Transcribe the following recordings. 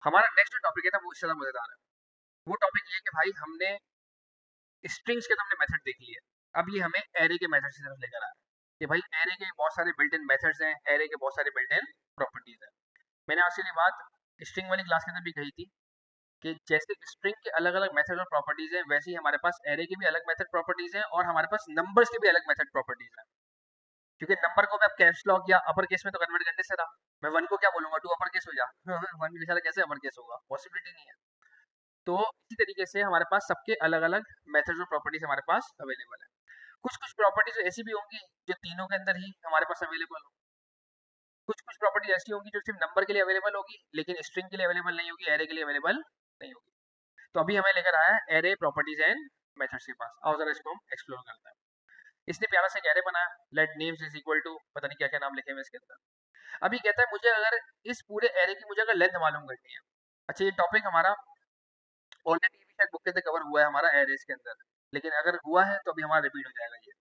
हमारा नेक्स्ट जो टॉपिक है ना वो इससे ज़्यादा मज़ेदार है। वो टॉपिक ये है कि भाई हमने स्ट्रिंग्स के तो हमने मेथड देख लिए। अब ये हमें एरे के मेथड की तरफ लेकर आया कि भाई एरे के बहुत सारे बिल्ट इन मेथड्स हैं, एरे के बहुत सारे बिल्ट इन प्रॉपर्टीज हैं। मैंने आपसे ये बात स्ट्रिंग वाली क्लास के अंदर भी कही थी कि जैसे स्ट्रिंग के अलग अलग मेथड और प्रॉपर्टीज हैं, वैसे ही हमारे पास एरे की भी अलग मेथड प्रॉपर्टीज हैं और हमारे पास नंबर्स की भी अलग मेथड प्रॉपर्टीज हैं। क्योंकि नंबर को मैं कैप्स लॉक या अपर केस में तो कन्वर्ट करने से रहा, मैं वन को क्या बोलूंगा, टू अपर केस हो जा। वन बेचारा कैसे अपर केस होगा, पॉसिबिलिटी नहीं है। तो इसी तरीके से हमारे पास सबके अलग अलग मेथड्स और प्रॉपर्टीज हमारे पास अवेलेबल है। कुछ कुछ प्रॉपर्टीज ऐसी भी होंगी जो तीनों के अंदर ही हमारे पास अवेलेबल हो, कुछ कुछ प्रॉपर्टीज ऐसी होंगी जो सिर्फ नंबर के लिए अवेलेबल होगी लेकिन स्ट्रिंग के लिए अवेलेबल नहीं होगी, एरे के लिए अवेलेबल नहीं होगी। तो अभी हमें लेकर आया है एरे प्रॉपर्टीज एंड मेथड्स के पास। आओ जरा इसको हम एक्सप्लोर करते हैं। इसने प्यारा सा एक एरे बनाया, let names is equal to पता नहीं क्या क्या नाम लिखे हुए इसके अंदर। अभी कहता है मुझे अगर इस पूरे एरे की मुझे अगर लेंथ मालूम करनी है। अच्छा, ये टॉपिक हमारा ऑलरेडी भी शायद बुक के अंदर कवर हुआ है हमारा एरेस के अंदर, लेकिन अगर हुआ है तो अभी हमारा रिपीट हो जाएगा ये।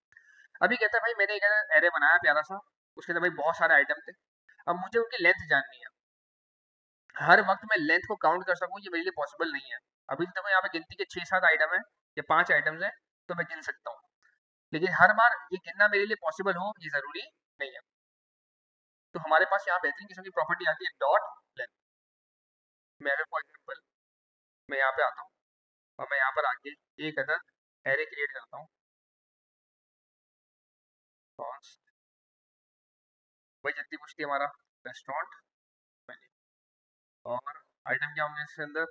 अभी कहता है भाई मैंने एक एरे बनाया प्यारा सा, उसके अंदर भाई बहुत सारे आइटम थे। अब मुझे उनकी लेंथ जाननी है। हर वक्त मैं लेंथ को काउंट कर सकूं ये मेरे लिए पॉसिबल नहीं है। अभी तो यहाँ पे गिनती के 6-7 आइटम है या 5 आइटम्स हैं, तो मैं गिन सकता हूँ, लेकिन हर बार ये गिनना मेरे लिए पॉसिबल हो ये जरूरी नहीं है। तो हमारे पास यहाँ बेहतरीन किस्म की प्रॉपर्टी आती है डॉट लेंथ। मैं अगर फॉर एग्जाम्पल मैं यहाँ पे आता हूँ और मैं यहाँ पर आके एक अदद एरे क्रिएट करता हूँ, वही जितनी पूछती है हमारा रेस्टोरेंट मेन्यू, और आइटम क्या होंगे इसके अंदर,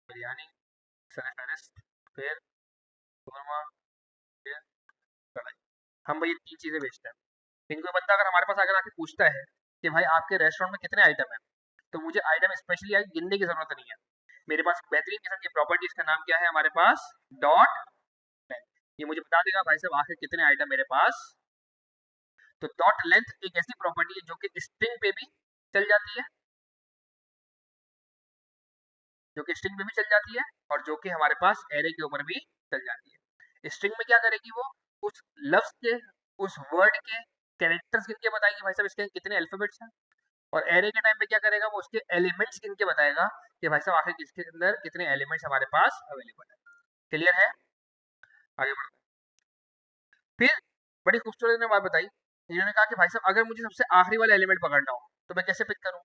बिरयानी, सरेफेरिस्ट, फिर शोरमा, फिर कढ़ाई। हम भाई ये तीन चीज़ें बेचते हैं। लेकिन कोई बंदा अगर हमारे पास अगर आके पूछता है कि भाई आपके रेस्टोरेंट में कितने आइटम हैं, तो मुझे आइटम स्पेशली आगे गिनने की जरूरत नहीं है। मेरे पास बेहतरीन किस्म की प्रॉपर्टी, इसका नाम क्या है हमारे पास, डॉट लेंथ। ये मुझे बता देगा भाई साहब आखिर कितने आइटम मेरे पास। तो डॉट लेंथ एक ऐसी प्रॉपर्टी है जो कि स्ट्रिंग पे भी चल जाती है, जो कि स्ट्रिंग में भी चल जाती है और जो कि हमारे पास एरे के ऊपर भी चल जाती है। स्ट्रिंग में क्या करेगी वो, उस लफ्ज के, उस वर्ड के कैरेक्टर्स गिन के बताएगी भाई साहब इसके कितने अल्फाबेट्स हैं। और एरे के टाइम पे क्या करेगा, वो उसके एलिमेंट्स गिन के बताएगा कि भाई साहब आखिर किसके अंदर कितने एलिमेंट्स हमारे पास अवेलेबल है। क्लियर है? आगे बढ़ते हैं। फिर बड़ी खूबसूरत ने बात बताई, इन्होंने कहा कि भाई साहब अगर मुझे सबसे आखिरी वाला एलिमेंट पकड़ना हो तो मैं कैसे पिक करूं।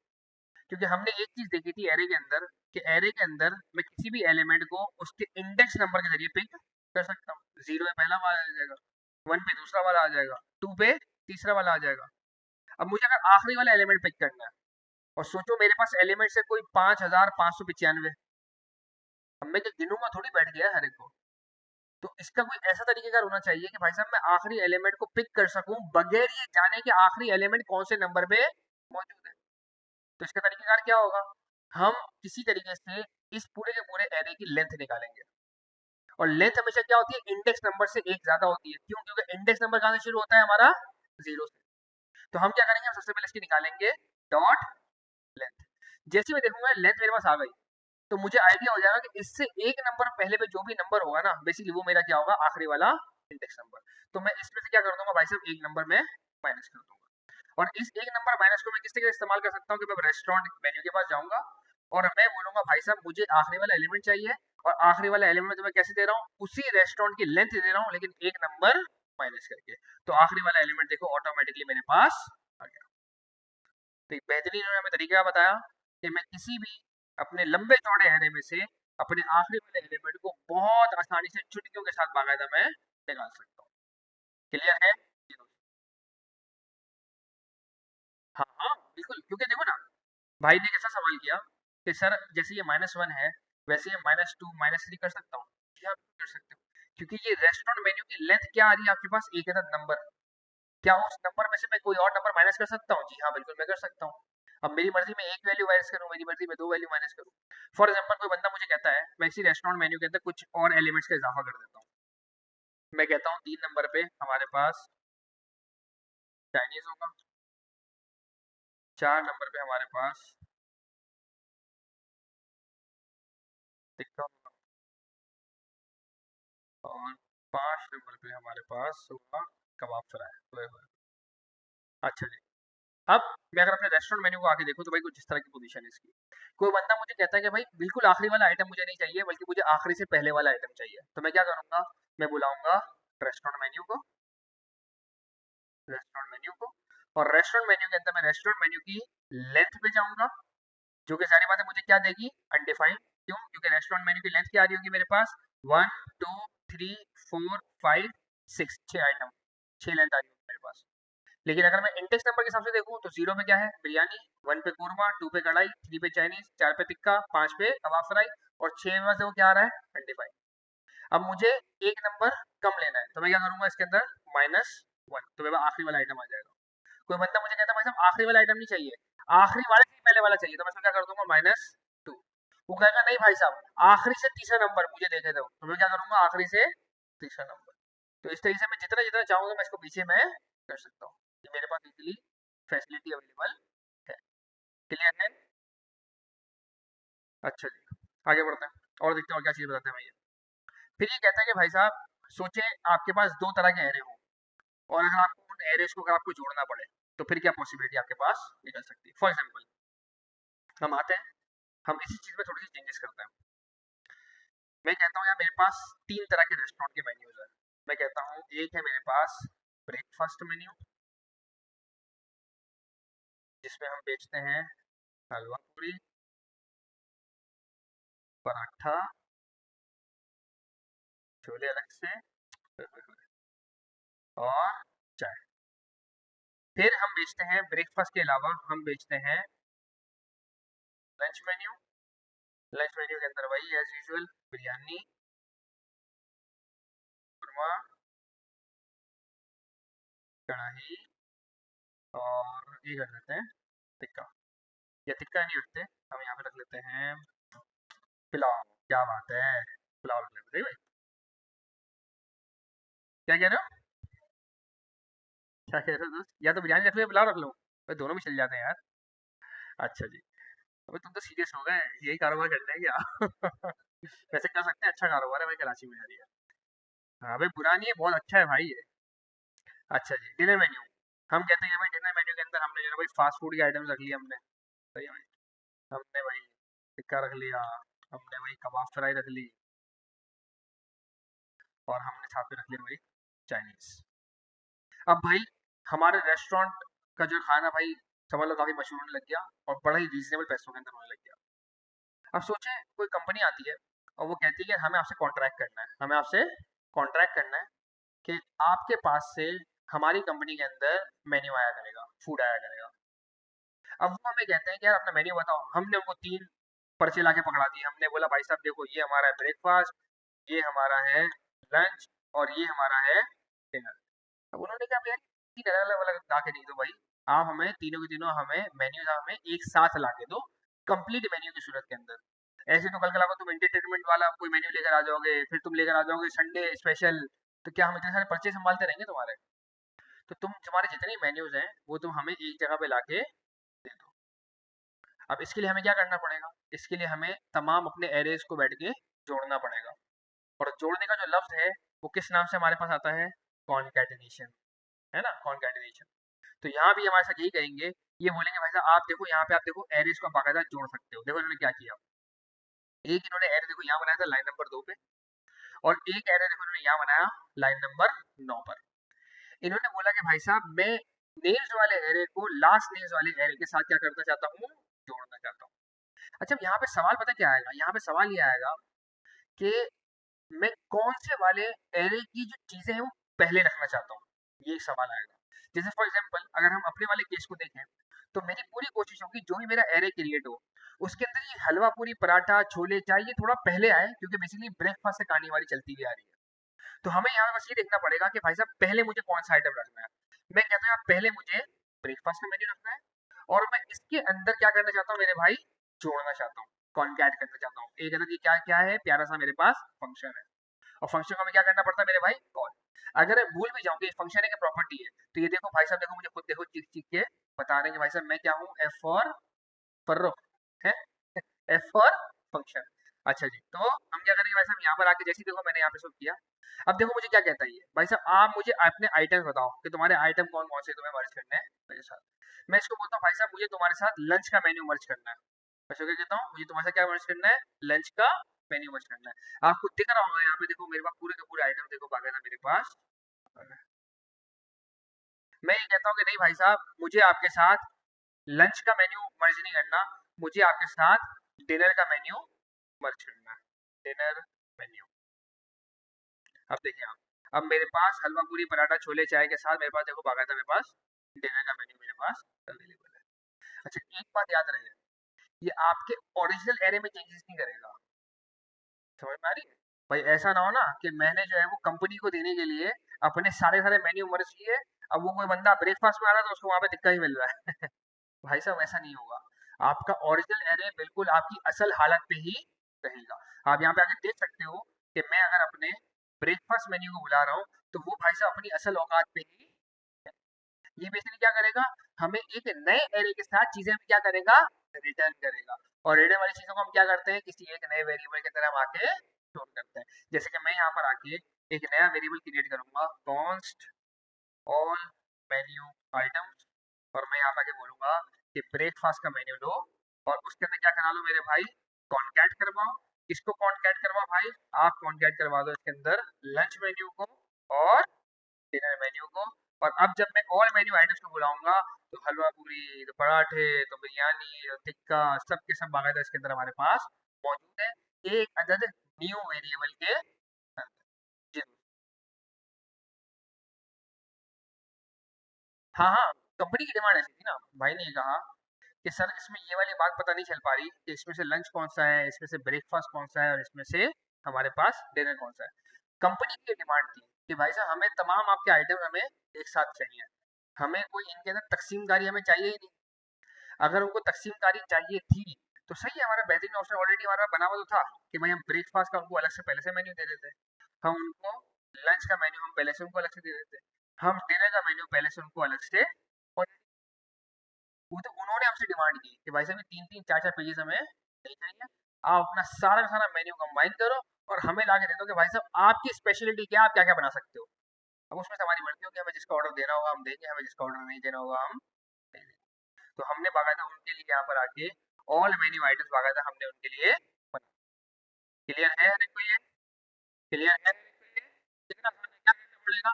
क्योंकि हमने एक चीज देखी थी एरे के अंदर कि एरे के अंदर मैं किसी भी एलिमेंट को उसके इंडेक्स नंबर के जरिए पिक कर सकता हूँ। 0 पे पहला वाला आ जाएगा, 1 पे दूसरा वाला आ जाएगा, 2 पे तीसरा वाला आ जाएगा। अब मुझे अगर आखिरी वाला एलिमेंट पिक करना है, और सोचो मेरे पास एलिमेंट है कोई 5595, अब मैं क्या गिनूंगा थोड़ी बैठ गया हर एक को। तो इसका कोई ऐसा तरीकेकार होना चाहिए कि भाई साहब मैं आखिरी एलिमेंट को पिक कर सकूं बगैर ये जाने कि आखिरी एलिमेंट कौन से नंबर पे मौजूद है। तो इसका तरीकेकार क्या होगा, हम किसी तरीके से इस पूरे के पूरे एरे की लेंथ निकालेंगे। और लेंथ हमेशा क्या होती है, इंडेक्स नंबर से एक ज्यादा होती है। क्यों? क्योंकि इंडेक्स नंबर कहां से शुरू होता है हमारा, 0 से। तो हम क्या करेंगे, हम सबसे पहले इसकी निकालेंगे डॉट लेंथ। जैसे मैं देखूंगा लेंथ मेरे पास आ गई, तो मुझे आइडिया हो जाएगा कि इससे एक नंबर पहले पे जो भी नंबर होगा ना, बेसिकली वो मेरा क्या होगा, आखिरी वाला इंडेक्स नंबर। तो मैं इसमें से क्या कर दूंगा भाई साहब, एक नंबर में माइनस कर दूंगा। और इस एक नंबर माइनस को मैं किस तरह इस्तेमाल कर सकता हूँ कि मैं रेस्टोरेंट मेन्यू के पास जाऊंगा और मैं बोलूंगा भाई साहब मुझे आखिरी वाला एलिमेंट चाहिए, और आखिरी वाला एलिमेंट में मैं कैसे दे रहा हूँ, उसी रेस्टोरेंट की लेंथ दे रहा हूँ लेकिन एक नंबर माइनस करके। तो आखिरी वाला एलिमेंट देखो ऑटोमेटिकली मेरे पास आ गया। तो एक बेहतरीन उन्होंने हमें तरीका बताया कि मैं किसी भी अपने लंबे चौड़े एरे में से अपने आखिरी वाले एलिमेंट को बहुत आसानी से चुटकियों के साथ बाकायदा मैं निकाल सकता हूँ। क्लियर है? हाँ हाँ बिल्कुल, क्योंकि देखो ना, भाई ने कैसा सवाल किया कि सर जैसे ये -1 है, वैसे ये -2 -3 कर सकता हूँ। जी हाँ कर सकते हो, क्योंकि ये रेस्टोरेंट मेन्यू की लेंथ क्या आ रही है आपके पास, एक अदद नंबर। क्या उस नंबर में से मैं कोई और नंबर माइनस कर सकता हूँ? जी हाँ बिल्कुल मैं कर सकता हूँ। अब मेरी मर्जी में एक वैल्यू माइनस करूँ, मेरी मर्जी में दो वैल्यू माइनस करूँ। फॉर एग्जाम्पल कोई बंदा मुझे कहता है मैं इसी रेस्टोरेंट मेन्यू के अंदर कुछ और एलिमेंट्स का इजाफा कर देता हूँ। मैं कहता हूँ 3 नंबर पे हमारे पास चाइनीज होगा, 4 नंबर पे हमारे पास टिक्का होगा, और 5 नंबर पे हमारे पास होगा कबाब फ्राई। अच्छा जी, अब मैं अगर अपने रेस्टोरेंट मेन्यू को आके देखूं तो भाई कुछ इस तरह की पोजीशन है इसकी। कोई बंदा मुझे कहता है कि भाई बिल्कुल आखिरी वाला आइटम मुझे नहीं चाहिए, बल्कि मुझे आखिरी से पहले वाला आइटम चाहिए, तो मैं क्या करूंगा, मैं बुलाऊंगा रेस्टोरेंट मेन्यू को, रेस्टोरेंट मेन्यू को, और रेस्टोरेंट मेन्यू के अंदर मैं रेस्टोरेंट मेन्यू की लेंथ पे जाऊंगा, जो कि सारी बातें मुझे क्या देगी, अनडिफाइंड। क्यों? क्योंकि रेस्टोरेंट मेन्यू की लेंथ क्या आ रही होगी मेरे पास, 1 2 3 4 5 6, 6 आइटम, 6 लेंथ आ रही होगी मेरे पास। लेकिन अगर मैं इंडेक्स नंबर के हिसाब से देखूं तो 0 पे क्या है, बिरयानी, 1 पे कोरमा, 2 पे कढ़ाई, 3 पे चाइनीज, 4 पे टिक्का, 5 पे कबाब फ्राई, और 6 में से वो क्या आ रहा है, अनडिफाइंड। अब मुझे एक नंबर कम लेना है, तो मैं क्या करूंगा, इसके अंदर -1, तो मेरे पास आखिरी वाला आइटम आ जाएगा। कोई बंदा मुझे कहता है भाई साहब आखिरी वाला आइटम नहीं चाहिए, आखिरी वाले से पहले वाला चाहिए, तो मैं इसको क्या कर दूंगा, -2। वो कहेगा नहीं भाई साहब आखिरी से तीसरा नंबर मुझे देखे दो, तो मैं क्या करूंगा, आखिरी से तीसरा नंबर। तो इस तरीके से मैं जितना जितना चाहूंगा मैं इसको पीछे मैं कर सकता हूँ, ये मेरे पास इजीली फैसिलिटी अवेलेबल है। क्लियर है? अच्छा जी, आगे बढ़ते हैं और देखते हैं और क्या चीज़ बताते हैं भैया। फिर ये कहता है कि भाई साहब सोचे आपके पास दो तरह के एरे हो, और अगर आपको उन एरेज को अगर आपको जोड़ना पड़े तो फिर क्या पॉसिबिलिटी आपके पास निकल सकती है। फॉर एग्जाम्पल हम आते हैं, हम इसी चीज़ में थोड़ी सी चेंजेस करते हैं। मैं कहता हूँ यार मेरे पास तीन तरह के रेस्टोरेंट के मेन्यूज हैं। मैं कहता हूँ एक है मेरे पास ब्रेकफास्ट मेन्यू, जिसमें हम बेचते हैं हलवा पूरी, पराठा, छोले अलग से, और चाय। फिर हम बेचते हैं ब्रेकफास्ट के अलावा हम बेचते हैं लंच मेन्यू। लंच मेन्यू के अंदर वही एज यूजुअल बिरयानी, कुरमा, कढ़ाई, और ये कर देते हैं टिक्का, या टिक्का नहीं रखते, हम यहाँ पे रख लेते हैं पुलाव। क्या बात है, पुलाव रख लेते हैं भाई। क्या कह रहे हो, क्या कह रहे हो दोस्त, या तो बिरयानी रख लो या पुलाव रख लो, भाई दोनों भी चल जाते हैं यार। अच्छा जी, अबे तुम तो सीरियस हो गए, यही कारोबार करना है क्या? वैसे कर सकते हैं, अच्छा कारोबार है भाई, कराची में यार ये। हाँ भाई बुरा नहीं है, बहुत अच्छा है भाई ये। अच्छा जी, डिनर मेन्यू, हम कहते हैं भाई डिनर मेन्यू के अंदर हमने जो है भाई फास्ट फूड की आइटम्स रख ली हमने, सही है भाई। हमने भाई टिक्का रख लिया, हमने भाई कबाब फ्राई रख ली, और हमने साथ में रख लिया भाई चाइनीज। अब भाई हमारे रेस्टोरेंट का जो खाना भाई समझ लो काफी मशहूर होने लग गया, और बड़ा ही रीजनेबल पैसों के अंदर होने लग गया। अब सोचे कोई कंपनी आती है और वो कहती है कि हमें आपसे कॉन्ट्रैक्ट करना है, हमें आपसे कॉन्ट्रैक्ट करना है कि आपके पास से हमारी कंपनी के अंदर मेन्यू आया करेगा, फूड आया करेगा। अब वो हमें कहते हैं कि यार अपना मेन्यू बताओ, हमने उनको तीन पर्चे लाके पकड़ा दिए, हमने बोला भाई साहब देखो ये हमारा है ब्रेकफास्ट, ये हमारा है लंच, और ये हमारा है डिनर। अब उन्होंने कहा यार तीन अलग अलग ला के नहीं दो भाई, आप हमें तीनों के तीनों हमें मेन्यूज हमें एक साथ ला के दो, कंप्लीट मेन्यू की सूरत के अंदर। ऐसे तो कल कल को तुम एंटरटेनमेंट वाला कोई मेन्यू लेकर आ जाओगे, फिर तुम लेकर आ जाओगे संडे स्पेशल, तो क्या हम इतने सारे पर्चे संभालते रहेंगे तुम्हारे? तो तुम तुम्हारे जितने मेन्यूज हैं वो तुम हमें एक जगह पे लाके दे दो। अब इसके लिए हमें क्या करना पड़ेगा, इसके लिए हमें तमाम अपने एरेज को बैठ के जोड़ना पड़ेगा, और जोड़ने का जो लफ्ज है वो किस नाम से हमारे पास आता है, कॉन्कैटिनेशन, है ना, कॉन्कैटिनेशन। तो यहाँ भी हमारे साथ यही कहेंगे, ये बोलेंगे भाई साहब आप देखो यहाँ पे, आप देखो एरेज को बाकायदा जोड़ सकते हो। देखो इन्होंने क्या किया, एक इन्होंने एरे देखो यहाँ बनाया था लाइन नंबर 2 पे, और एक एरे देखो इन्होंने यहाँ बनाया लाइन नंबर 9 पर। इन्होंने बोला कि भाई साहब मैं नेम्स वाले एरे को लास्ट नेम्स वाले एरे के साथ क्या करना चाहता हूँ, जोड़ना चाहता हूँ। अच्छा अब यहाँ पे सवाल पता क्या आएगा, यहाँ पे सवाल ये आएगा कि मैं कौन से वाले एरे की जो चीजें हैं वो पहले रखना चाहता हूँ, ये एक सवाल आएगा। जैसे फॉर एग्जांपल अगर हम अपने वाले केस को देखें, तो मेरी पूरी कोशिश होगी जो भी मेरा एरे क्रिएट हो उसके अंदर ये हलवा पूरी पराठा छोले चाय ये थोड़ा पहले आए, क्योंकि बेसिकली ब्रेकफास्ट से कहानी हमारी चलती हुई आ रही है। तो हमें यहाँ बस ये देखना पड़ेगा कि भाई साहब पहले मुझे कौन सा आइटम रखना है। मैं कहता हूँ पहले मुझे ब्रेकफास्ट का मेन्यू रखना है, और मैं इसके अंदर क्या करना चाहता हूँ मेरे भाई, जोड़ना चाहता हूँ, कॉन्कैट करना चाहता हूँ। एक अंदर ये क्या क्या है, प्यारा सा मेरे पास फंक्शन है, और फंक्शन को हमें क्या करना पड़ता है मेरे भाई, कॉल। अगर मैं भूल भी जाऊँ कि फंक्शन है कि प्रॉपर्टी है, तो ये देखो भाई साहब देखो मुझे खुद देखो चीख चीख के बता रहे हैं कि भाई साहब मैं क्या हूँ, एफ फॉर फर्रुख है, एफ फॉर फंक्शन। अच्छा जी, तो हम क्या करेंगे भाई साहब यहाँ पर आके, जैसे ही देखो मैंने यहाँ पे शुरू किया, अब देखो मुझे क्या कहता है ये, भाई साहब आप मुझे अपने आइटम्स बताओ कि तुम्हारे आइटम कौन कौन से तुम्हें मर्ज करने हैं मेरे साथ। मैं इसको बोलता हूँ भाई साहब मुझे तुम्हारे साथ लंच का मेन्यू मर्ज करना है। मैं इसको क्या कहता हूँ, मुझे तुम्हारे साथ क्या मर्ज करना है, लंच का मेन्यू मर्ज करना है। आपको दिख रहा होगा यहाँ पे, देखो मेरे पास पूरे के पूरे आइटम देखो बाकायदा मेरे पास। मैं ये कहता हूँ कि नहीं भाई साहब मुझे आपके साथ लंच का मेन्यू मर्ज नहीं करना, मुझे आपके साथ डिनर का मेन्यू मर्ज करना है, डिनर मेन्यू। अब देखिए आप, अब मेरे पास हलवा पूरी पराठा छोले चाय के साथ मेरे पास देखो बाकायदा मेरे पास डिनर का मेन्यू मेरे पास अवेलेबल है। अच्छा एक बात याद रहे, ये आपके ओरिजिनल एरे में चेंजेस नहीं करेगा, समझ में आ रही है? भाई ऐसा ना हो ना कि मैंने जो है वो कंपनी को देने के लिए अपने सारे सारे मेन्यू मर्ज किए, अब वो कोई बंदा ब्रेकफास्ट में आ रहा है तो उसको वहां पे दिक्कत ही मिल रहा है। भाई साहब ऐसा नहीं होगा, आपका ओरिजिनल एरे बिल्कुल आपकी असल हालत पे ही रहेगा। आप यहाँ पे आके देख सकते हो कि मैं अगर अपने ब्रेकफास्ट मेन्यू को बुला रहा हूँ तो वो भाई साहब अपनी असल औकात पे ही, ये बेसिकली क्या करेगा, हमें एक नए एरे के साथ चीजें भी क्या करेगा, रिटर्न करेगा। और रिटर्न वाली चीजों को हम क्या करते हैं, किसी एक नए वेरिएबल की तरह हम आके स्टोर करते हैं। जैसे कि मैं यहाँ पर आके एक नया वेरिएबल क्रिएट करूंगा, कॉन्स्ट ऑल मेन्यू आइटम्स, और मैं यहाँ पे आके बोलूंगा कि ब्रेकफास्ट का मेन्यू लो, और उसके अंदर क्या करा लो मेरे भाई, कॉन्कैट करवाओ। किसको कॉन्कैट करवाओ भाई, आप कॉन्कैट करवा दो इसके अंदर लंच मेन्यू को और डिनर मेन्यू को। और अब जब मैं ऑल मेन्यू आइटम्स को बुलाऊंगा तो हलवा पूरी, तो पराठे, तो बिरयानी, तो टिक्का, सब के सब बाकायदा इसके अंदर हमारे पास मौजूद है, एक अदद न्यू वेरिएबल के अंदर। जी हाँ हाँ, कंपनी की डिमांड ऐसी थी ना, भाई ने ये कहा कि सर इसमें ये वाली बात पता नहीं चल पा रही कि इसमें से लंच कौन सा है, इसमें से ब्रेकफास्ट कौन सा है, और इसमें से हमारे पास डिनर कौन सा है। कंपनी की डिमांड थी कि भाई साहब हमें तमाम आपके आइटम हमें एक साथ चाहिए, हमें कोई इनके अंदर तकसीमदारी हमें चाहिए ही नहीं। अगर उनको तकसीमदारी चाहिए थी तो सही है, हमारा बेहतरीन ऑप्शन ऑलरेडी हमारा बना हुआ तो था कि भाई हम ब्रेकफास्ट का उनको अलग से पहले से मेन्यू दे देते, हम उनको लंच का मेन्यू हम पहले से उनको अलग से दे देते, हम डिनर का मेन्यू पहले से उनको अलग से। और वो तो उन्होंने हमसे डिमांड की कि भाई साहब ये तीन तीन चार चार पेजेस हमें नहीं चाहिए, आप अपना सारा का सारा मेन्यू कंबाइन करो और हमें ला के दे दो कि भाई साहब आपकी स्पेशलिटी क्या है, आप क्या क्या बना सकते हो। अब उसमें से हमारी मर्जी होगी, हमें जिसका ऑर्डर देना होगा हम देंगे, हमें जिसका ऑर्डर नहीं देना होगा हम नहीं देंगे। तो हमने बाकायदा उनके लिए यहाँ पर आके ऑल मेन्यू आइटम्स बाकायदा हमने उनके लिए बनाए। क्लियर है हर एक को ये, क्लियर है हर एक को ये? लेकिन अब हमें क्या करना पड़ेगा,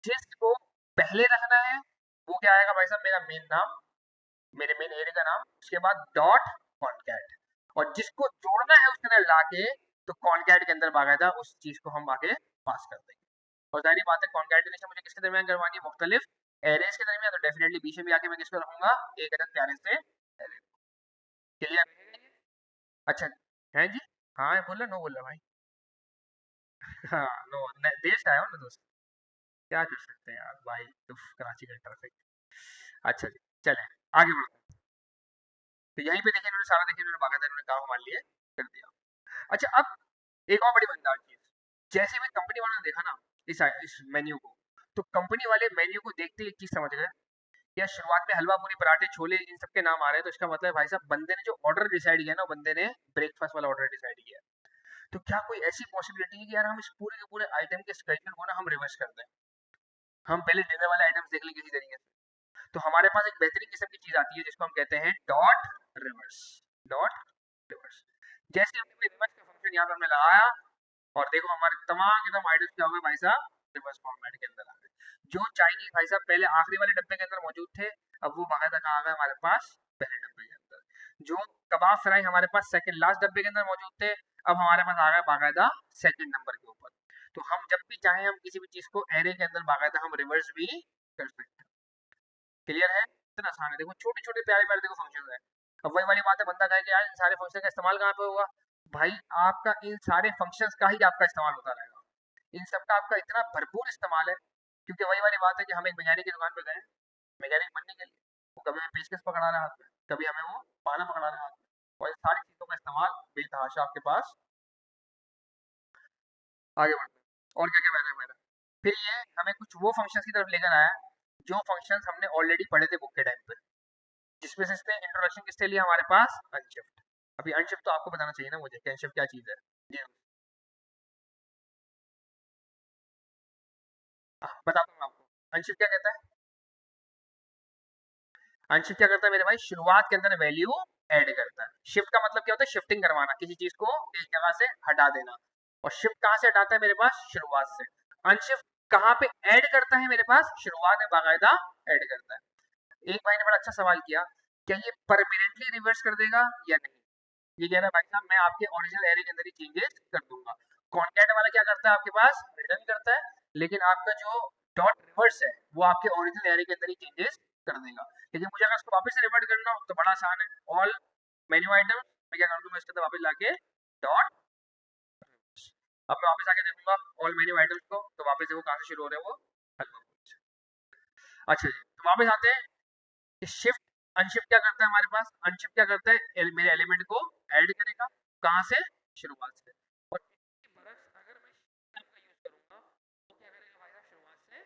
जिसको पहले रखना है वो क्या आएगा भाई साहब, मेरा मेन नाम, मेरे मेन एरिया का नाम, उसके बाद डॉट कॉन्कैट, और जिसको जोड़ना है उसके अंदर लाके तो कॉन्कैट के अंदर बाकायदा उस चीज को हम आगे पास कर देंगे। और जाहिर बात है कॉन्कैटिनेशन मुझे किसके दरमियान करवानी है, मुख्तलिफ एरेज के दरमियान, तो डेफिनेटली बीच में भी आके मैं किसको रखूंगा, एक अदद प्यारे से एरे। क्लियर है? अच्छा है जी, हाँ बोल रहा, नो बोल रहा भाई। हाँ नो, देश का आया हूँ ना दोस्त, क्या कर सकते हैं यार भाई, तो कराची का ट्रैफिक। अच्छा जी, चले आगे बढ़ते हैं। तो यहीं पे देखिए इन्होंने सारा, देखिए इन्होंने बाकायदा इन्होंने काम हमारे लिए कर दिया। अच्छा अब एक और बड़ी मजेदार चीज, जैसे भी कंपनी वालों ने देखा ना इस मेन्यू को, तो कंपनी वाले मेन्यू को देखते ही एक चीज समझ गए, या शुरुआत में हलवा पूरी पराठे छोले इन सबके नाम आ रहे हैं तो इसका मतलब है भाई साहब बंदे ने जो ऑर्डर डिसाइड किया ना, बंदे ने ब्रेकफास्ट वाला ऑर्डर डिसाइड किया। तो क्या कोई ऐसी पॉसिबिलिटी है कि यार हम इस पूरे के पूरे आइटम के स्केड्यूल को ना हम रिवर्स कर दें, हम पहले डिनर वाले आइटम्स देख लें किसी तरीके से। तो हमारे पास एक बेहतरीन किस्म की चीज आती है जिसको हम कहते हैं डॉट रिवर्स, डॉट रिवर्स। जैसे हमने रिवर्स का फंक्शन यहाँ पे हमने लगाया, और देखो हमारे तमाम के तमाम आइटम्स क्या हो गए भाई साहब, रिवर्स फॉर्मेट के अंदर आ गए। जो चाइनीज भाई साहब पहले आखिरी वाले डब्बे के अंदर मौजूद थे, अब वो बाकायदा कहाँ आ गए हमारे पास, पहले डब्बे के अंदर। जो कबाब फ्राई हमारे पास सेकंड लास्ट डब्बे के अंदर मौजूद थे, अब हमारे पास आ गए बाकायदा सेकंड नंबर के ऊपर। तो हम जब भी चाहें हम किसी भी चीज को एरे के अंदर बाकायदा हम रिवर्स भी कर सकते हैं। क्लियर है? इतना आसान है, देखो छोटे छोटे प्यारे प्यारे देखो फंक्शन है। अब वही वाली बात है, बंदा कहे कि यार इन सारे फंक्शन का इस्तेमाल कहाँ पे होगा, भाई आपका इन सारे फंक्शंस का ही आपका इस्तेमाल होता रहेगा, इन सब का आपका इतना भरपूर इस्तेमाल है। क्योंकि वही वाली बात है कि हम एक मैकेनिक की दुकान पे गए, मैकेनिक बनने के लिए, वो कभी हमें पेचकस पकड़ा रहा है हाथ में, कभी हमें वो पाना पकड़ा रहा है हाथ में, और इन सारी चीज़ों का इस्तेमाल बेतहाशा आपके पास। आगे बढ़ते हैं और क्या क्या मैंने मेरा, फिर ये हमें कुछ वो फंक्शंस की तरफ लेकर आया जो फंक्शंस हमने ऑलरेडी पढ़े थे बुक के टाइम पे, जिसमें से इसने इंट्रोडक्शन किससे लिया हमारे पास, अनशिफ्ट। अभी अनशिफ्ट तो आपको बताना चाहिए ना मुझे कि अनशिफ्ट क्या चीज़ है। जी बताता हूँ आपको, अनशिफ्ट क्या कहता है। अनशिफ्ट क्या करता है मेरे भाई, शुरुआत के अंदर वैल्यू ऐड करता है। शिफ्ट का मतलब क्या होता है, शिफ्टिंग करवाना, किसी चीज को एक जगह से हटा देना। और शिफ्ट कहां से हटाता है मेरे पास, शुरुआत से। अनशिफ्ट कहां पे ऐड करता है मेरे पास, शुरुआत में बाकायदा ऐड करता है। एक भाई ने बड़ा अच्छा सवाल किया, क्या ये परमानेंटली रिवर्स कर देगा या नहीं। ये कह रहा है भाई साहब मैं आपके ओरिजिनल एरे के अंदर ही चेंजेस कर दूंगा। कॉन्कैट वाला क्या करता है, आपके पास रिटर्न करता है, लेकिन आपका जो डॉट रिवर्स है वो आपके ओरिजिनल एरे के अंदर ही चेंजेस कर देगा। लेकिन मुझे अगर इसको वापस से रिवर्ट करना हो तो बड़ा आसान है, ऑल मेन्यू आइटम मैं क्या कर दूंगा, इसके अंदर वापस लाके डॉट। अब मैं वापस आके देखूंगा ऑल मेन्यू आइटम्स को, तो वापस देखो कहां से शुरू हो रहे हैं वो, हेलो। अच्छा जी, तो वापस आते हैं। शिफ्ट अनशिफ्ट क्या करता है हमारे पास, अनशिफ्ट क्या करता है, मेरे एलिमेंट को ऐड करेगा, कहां से, शुरुआत से। और इसकी बरस अगर मैं shift का यूज करूंगा तो क्या करेगा भाई साहब, शुरुआत से।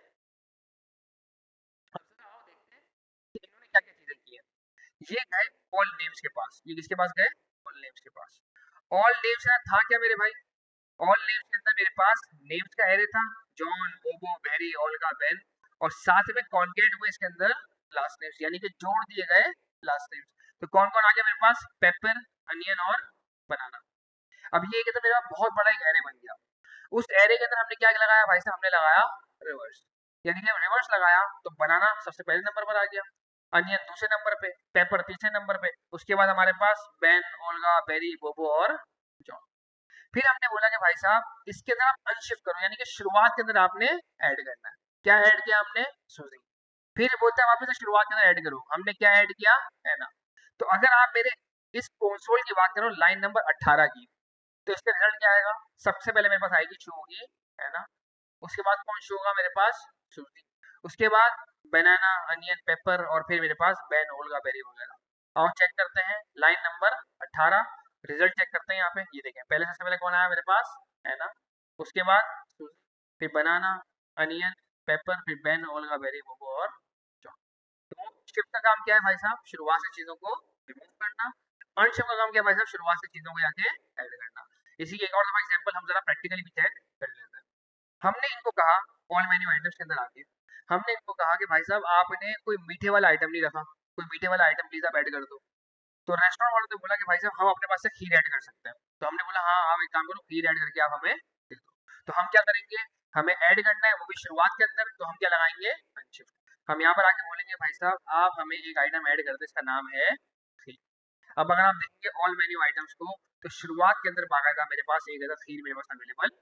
अब जरा आओ देखते हैं कि इन्होंने क्या क्या चीजें की है। ये गए ऑल नेम्स के पास, ये किसके पास गए, ऑल नेम्स के पास। ऑल नेम्स था क्या मेरे भाई, ऑल नेम्स के अंदर मेरे पास नेम्स का एरे था, जॉन, बोबो, मैरी, ओल्गा, बेन। और साथ में कॉन्केट हुए इसके अंदर लास्ट नेम्स, यानी कि जोड़ दिए गए लास्ट नेम्स। तो कौन कौन आ गया मेरे पास, पेपर, अनियन और बनाना। अब ये कहता मेरा बहुत बड़ा एक एरे बन गया। उस एरे के अंदर हमने क्या लगाया भाई साहब, हमने लगाया रिवर्स। यानी कि रिवर्स लगाया तो बनाना सबसे पहले नंबर पर आ गया, अनियन दूसरे नंबर पे, पेपर तीसरे नंबर पे, उसके बाद हमारे पास बेन, ओल्गा, बेरी, बोबो और जॉन। फिर हमने बोला कि भाई साहब इसके अंदर आप अनशिफ्ट करो, यानी कि शुरुआत के अंदर आपने ऐड करना है। क्या ऐड किया हमने, सूजी। फिर बोलते हैं वापस से शुरुआत के अंदर ऐड करो, हमने क्या ऐड किया, है ना। तो अगर आप मेरे इस कंसोल की बात करो लाइन नंबर 18 की, तो इसका रिजल्ट क्या आएगा, सबसे पहले मेरे पास आएगी शो होगी, है ना। उसके बाद कौन शो होगा मेरे पास, सूजी। उसके बाद बनाना, अनियन, पेपर, और फिर मेरे पास बेन, ओल्गा, बेरी वगैरह। और चेक करते हैं लाइन नंबर 18, रिजल्ट चेक करते हैं यहाँ पे। ये देखें पहले सबसे पहले कौन आया मेरे पास, है ना। उसके बाद सूजी, फिर बनाना, अनियन, पेपर, फिर बेन, ओल्गा, बेरी, बोबो और जॉन। तो शिफ्ट का काम क्या है भाई साहब, शुरुआत से चीजों को रिमूव करना। अनशिफ्ट का काम क्या है भाई साहब, शुरुआत से चीजों को जाके ऐड करना। इसी की एक और दफा एग्जांपल हम जरा प्रैक्टिकली भी चेक कर लेते हैं। हमने इनको कहा ऑल मेन्यू आइटम्स के अंदर आके, हमने इनको कहा कि भाई साहब आपने कोई मीठे वाला आइटम नहीं रखा, कोई मीठे वाला आइटम प्लीज आप ऐड कर दो। तो रेस्टोरेंट वालों ने बोला कि भाई साहब हम अपने पास से खीर ऐड कर सकते हैं। तो हमने बोला हाँ आप एक काम करो, खीर ऐड करके आप हमें दे दो। तो हम क्या करेंगे, हमें ऐड करना है वो भी शुरुआत के अंदर, तो हम क्या लगाएंगे, अनशिफ्ट। हम यहाँ पर आके बोलेंगे भाई साहब आप हमें एक आइटम ऐड कर दो, इसका नाम है खीर। अब अगर आप देखेंगे ऑल मेन्यू आइटम्स को, तो शुरुआत के अंदर बाकायदा मेरे पास एक खीर मेरे पास अवेलेबल।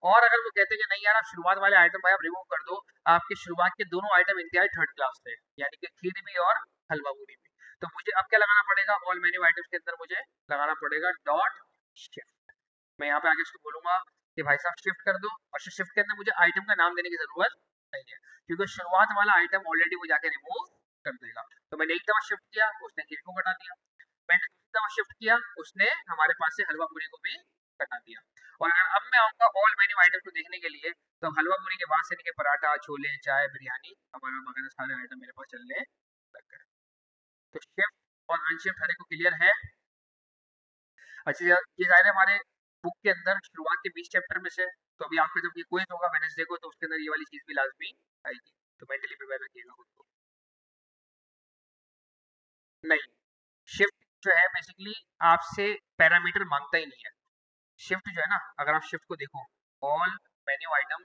और अगर वो कहते हैं कि नहीं यार आप शुरुआत वाले आइटम भाई आप रिमूव कर दो, आपके शुरुआत के दोनों आइटम इंतहाई थर्ड क्लास थे, यानी कि खीर भी और हलवा पूरी भी। तो मुझे अब क्या लगाना पड़ेगा, ऑल मेन्यू आइटम्स के अंदर मुझे लगाना पड़ेगा डॉट शिफ्ट। मैं यहाँ पे आगे इसको बोलूंगा कि भाई साहब शिफ्ट कर दो, और शिफ्ट के अंदर मुझे आइटम का नाम देने की जरूरत नहीं है, क्योंकि शुरुआत वाला आइटम ऑलरेडी वो जाके रिमूव कर देगा। तो मैंने एक दफा शिफ्ट किया, उसने खीर को हटा दिया। मैंने दूसरी दफा शिफ्ट किया, उसने हमारे पास से हलवा पूरी को भी हटा दिया। और अगर अब मैं आऊंगा ऑल मेन्यू आइटम को देखने के लिए, तो हलवा पूरी के बाद से लेके पराठा, छोले, चाय, बिरयानी, हमारा वगैरह सारे आइटम मेरे पास चलने लग गए। तो शिफ्ट और अनशिफ्ट हर एक को क्लियर है। अच्छा ये सारे हमारे बुक के अंदर शुरुआत के 20 चैप्टर में से। तो अभी आपका जब ये क्विज होगा वेडनेसडे को, तो उसके अंदर ये वाली चीज भी लाजमी आएगी, तो मेंटली प्रिपेयर रखिएगा खुद को। नहीं, शिफ्ट जो है बेसिकली आपसे पैरामीटर मांगता ही नहीं है। शिफ्ट जो है ना, अगर आप शिफ्ट को देखो, all menu item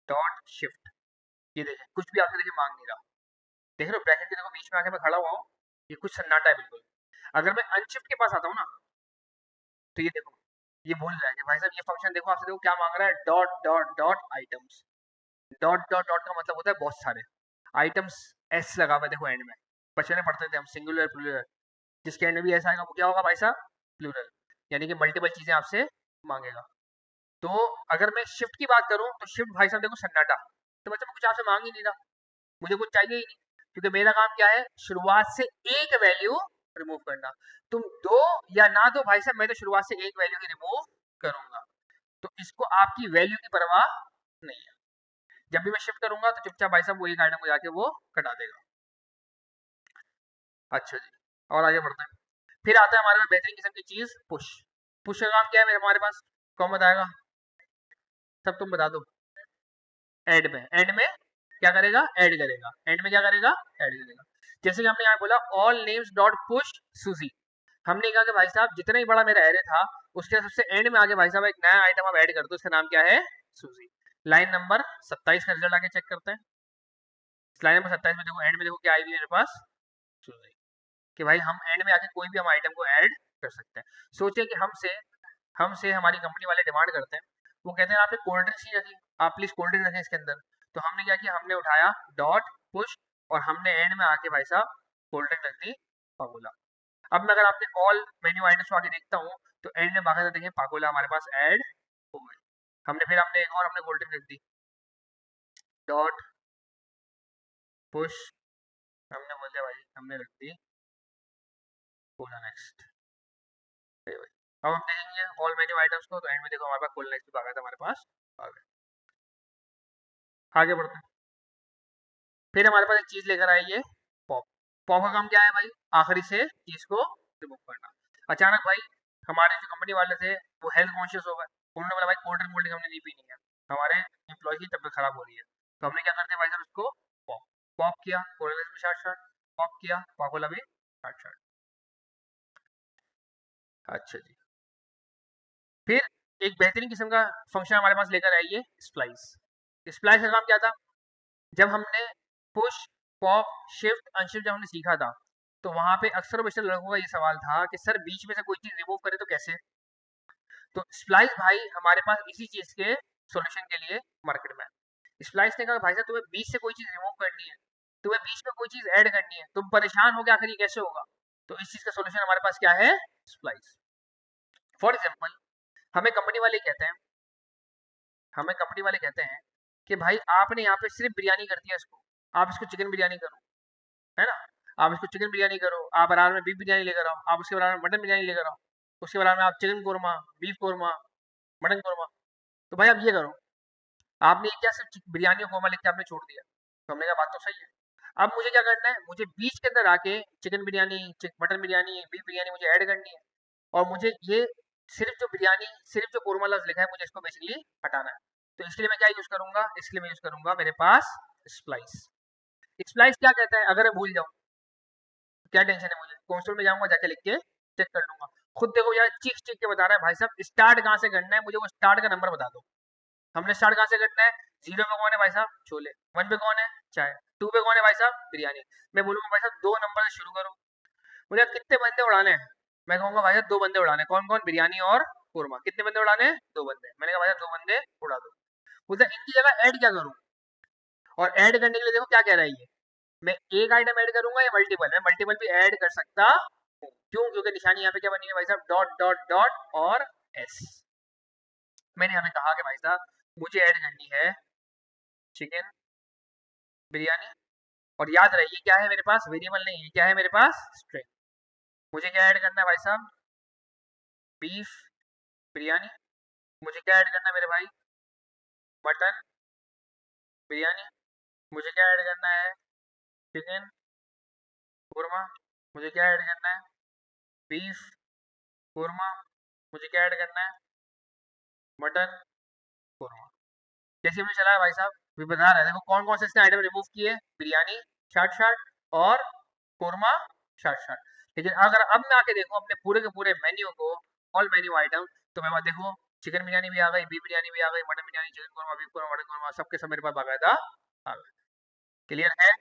dot shift, ये देखें कुछ भी आपसे देखिए मांग नहीं रहा। देख रहे हो ब्रैकेट के देखो बीच में आके मैं खड़ा हुआ हूँ, ये कुछ सन्नाटा है बिल्कुल। अगर मैं अनशिफ्ट के पास आता हूँ ना, तो ये देखो ये बोल रहा है कि भाई साहब ये फंक्शन देखो, आपसे देखो क्या मांग रहा है, dot dot dot items. Dot dot dot का मतलब होता है बहुत सारे आइटम्स, एस लगा हुआ है देखो एंड में। बचपन में पढ़ते थे हम सिंगुलर प्लूरल, जिसके एंड में भी ऐसा आएगा वो क्या होगा भाई साहब, प्लूरल, यानी कि मल्टीपल चीजें आपसे मांगेगा। तो अगर मैं शिफ्ट की बात करूं तो शिफ्ट भाई साहब देखो सन्नाटा, तो मतलब कुछ आपसे मांग ही नहीं रहा, मुझे कुछ चाहिए ही नहीं, क्योंकि मेरा काम क्या है, शुरुआत से एक वैल्यू रिमूव करना। तुम दो या ना दो भाई साहब, मैं तो शुरुआत से एक वैल्यू ही रिमूव करूंगा। तो इसको आपकी वैल्यू की परवाह नहीं है। जब भी मैं शिफ्ट करूंगा तो चुपचाप भाई साहब वो एक आइटम को जाके वो कटा देगा। अच्छा जी, और आगे बढ़ते हैं। फिर आता है हमारे पास बेहतरीन किस्म की चीज, पुश। पुश का काम क्या है मेरे हमारे पास, कौन बताएगा, सब तुम बता दो। एंड में क्या करेगा, ऐड करेगा, एंड में क्या करेगा, ऐड करेगा। जैसे कि हमने यहाँ बोला ऑल नेम्स डॉट पुश सूजी, हमने कहा कि भाई साहब जितना ही बड़ा मेरा एरे था उसके सबसे एंड में आगे भाई साहब एक नया आइटम आप ऐड कर दो, उसका नाम क्या है, सूजी। लाइन नंबर 27 का रिजल्ट आगे चेक करते हैं। लाइन नंबर 27 में देखो एंड में देखो क्या आई हुई है मेरे पास, सूजी, कि भाई हम एंड में आके कोई भी हम आइटम को ऐड कर सकते हैं। सोचिए कि हमसे हमारी कंपनी वाले डिमांड करते हैं, वो कहते हैं आपने कोल्ड ड्रिंक्स ही रखी, आप प्लीज कोल्ड ड्रिंक रखें इसके अंदर। तो हमने क्या किया, हमने उठाया डॉट पुश और हमने एंड में आके भाई साहब कोल्ड ड्रिंक रख दी पाकोला। अब मैं अगर आपने ऑल मेन्यू आइटम्स को आगे देखता हूँ तो एंड में बाकायदा देखिए पाकोला हमारे पास ऐड हो गई। हमने एक और हमने कोल्ड ड्रिंक रख दी, डॉट पुश, हमने बोल दिया भाई हमने रख दी कोला नेक्स्ट। अब हम देखेंगे ऑल मेन्यू आइटम्स को, तो एंड में देखो हमारे पास कोला नेक्स्ट बाकायदा हमारे पास आ गया। आगे बढ़ते हैं, फिर हमारे पास एक चीज लेकर आई है पॉप। पॉप का काम क्या है भाई, आखिरी से चीज को रिमूव करना। अचानक भाई हमारे जो कंपनी वाले थे वो हेल्थ कॉन्शियस हो गए, उन्होंने बोला भाई कोल्ड ड्रिंक मोल्ड हमने नहीं पीनी है, हमारे एम्प्लॉय की तबियत खराब हो रही है। तो हमने क्या करते हैं भाई साहब, इसको पॉप पॉप किया, कोला भी शार्ट शार्ट, पॉप किया पाकोला भी शार्ट शार्ट। अच्छा जी, फिर एक बेहतरीन किस्म का फंक्शन हमारे पास लेकर आई है स्प्लाइस। स्प्लाइस का काम क्या था, जब हमने पुश पॉप शिफ्ट अनशिफ्ट जब हमने सीखा था तो वहां पे अक्सर बशर लड़कों का ये सवाल था कि सर बीच में से कोई चीज रिमूव करे तो कैसे। तो स्प्लाइस भाई हमारे पास इसी चीज के सॉल्यूशन के लिए मार्केट में है। स्प्लाइस ने कहा भाई साहब तुम्हें बीच से कोई चीज रिमूव करनी है, तुम्हें बीच में कोई चीज ऐड करनी है, तुम परेशान हो गया आखिर ये कैसे होगा, तो इस चीज का सॉल्यूशन हमारे पास क्या है, स्प्लाइस। फॉर एग्जाम्पल हमें कंपनी वाले कहते हैं हमें कंपनी वाले कहते हैं कि भाई आपने यहाँ पे सिर्फ बिरयानी कर दिया इसको, आप इसको चिकन बिरयानी करो, है ना, आप इसको चिकन बिरयानी करो, आप बराबर में बीफ बिरयानी लेकर आओ, आप उसके बराबर में मटन बिरयानी लेकर आओ, उसके बराबर में आप chicken korma, beef korma, mutton korma. तो भाई आप ये करो, आपने क्या सिर्फ बिरयानी और कोरमा लिख के आपने छोड़ दिया। तो हमने कहा बात तो सही है, अब मुझे क्या करना है, मुझे बीच के अंदर आके chicken biryani, mutton biryani, beef biryani मुझे ऐड करनी है, और मुझे ये सिर्फ जो बिरयानी, सिर्फ जो कोरमा लफ्ज लिखा है मुझे इसको बेसिकली हटाना है। तो इसके लिए मैं क्या यूज करूंगा, इसके लिए मैं यूज करूंगा मेरे पास स्प्लाइस। स्प्लाइस क्या कहता है, अगर मैं भूल जाऊं क्या टेंशन है, मुझे कंसोल में जाऊंगा जाके लिख के चेक कर लूंगा। खुद देखो यार चीख चीख के बता रहा है भाई साहब स्टार्ट कहाँ से करना है, मुझे वो स्टार्ट का नंबर बता दो। हमने स्टार्ट कहाँ से करना है, 0 पे कौन है भाई साहब, छोले, 1 पे कौन है, चाय, 2 पे कौन है भाई साहब, बिरयानी। मैं बोलूंगा भाई साहब 2 नंबर से शुरू करो, मुझे कितने बंदे उड़ाने हैं, मैं कहूंगा भाई साहब 2 बंदे उड़ाने, कौन कौन, बिरयानी और कोरमा, कितने बंदे उड़ाने हैं, 2 बंदे। मैंने कहा भाई साहब 2 बंदे उड़ा दो। बोलता इनकी जगह ऐड क्या करूँ, और ऐड करने के लिए देखो क्या कह रहा है ये, मैं एक आइटम ऐड करूंगा या मल्टीपल, मैं मल्टीपल भी ऐड कर सकता हूँ। क्यों, क्योंकि निशानी यहाँ पे क्या बनी है भाई साहब, डॉट डॉट डॉट और एस। मैंने यहाँ पे कहा कि भाई साहब मुझे ऐड करनी है चिकन बिरयानी, और याद रहे ये क्या है मेरे पास, वेरिएबल नहीं है, क्या है मेरे पास, स्ट्रिंग। मुझे क्या ऐड करना है भाई साहब, बीफ बिरयानी, मुझे क्या ऐड करना है मेरे भाई, मटन बिरयानी, मुझे क्या ऐड करना है, चिकन कोरमा, मुझे क्या ऐड करना है, बीफ कोरमा, मुझे क्या ऐड करना है, मटन कोरमा। जैसे हमने चला है भाई साहब, भी बता रहे हैं देखो कौन कौन से इसने आइटम रिमूव किए, बिरयानी शार्ट शार्ट और कोरमा शार्ट शार्ट। लेकिन अगर अब मैं आके देखूं अपने पूरे के पूरे मेन्यू को, ऑल मेन्यू आइटम, तो मेरे पास देखो चिकन बिरयानी भी आ गई, बीफ बिरयानी भी आ गई, mutton biryani, chicken korma, beef korma, mutton korma, सबके सब मेरे पास बाकायदा आ गए। क्लियर है।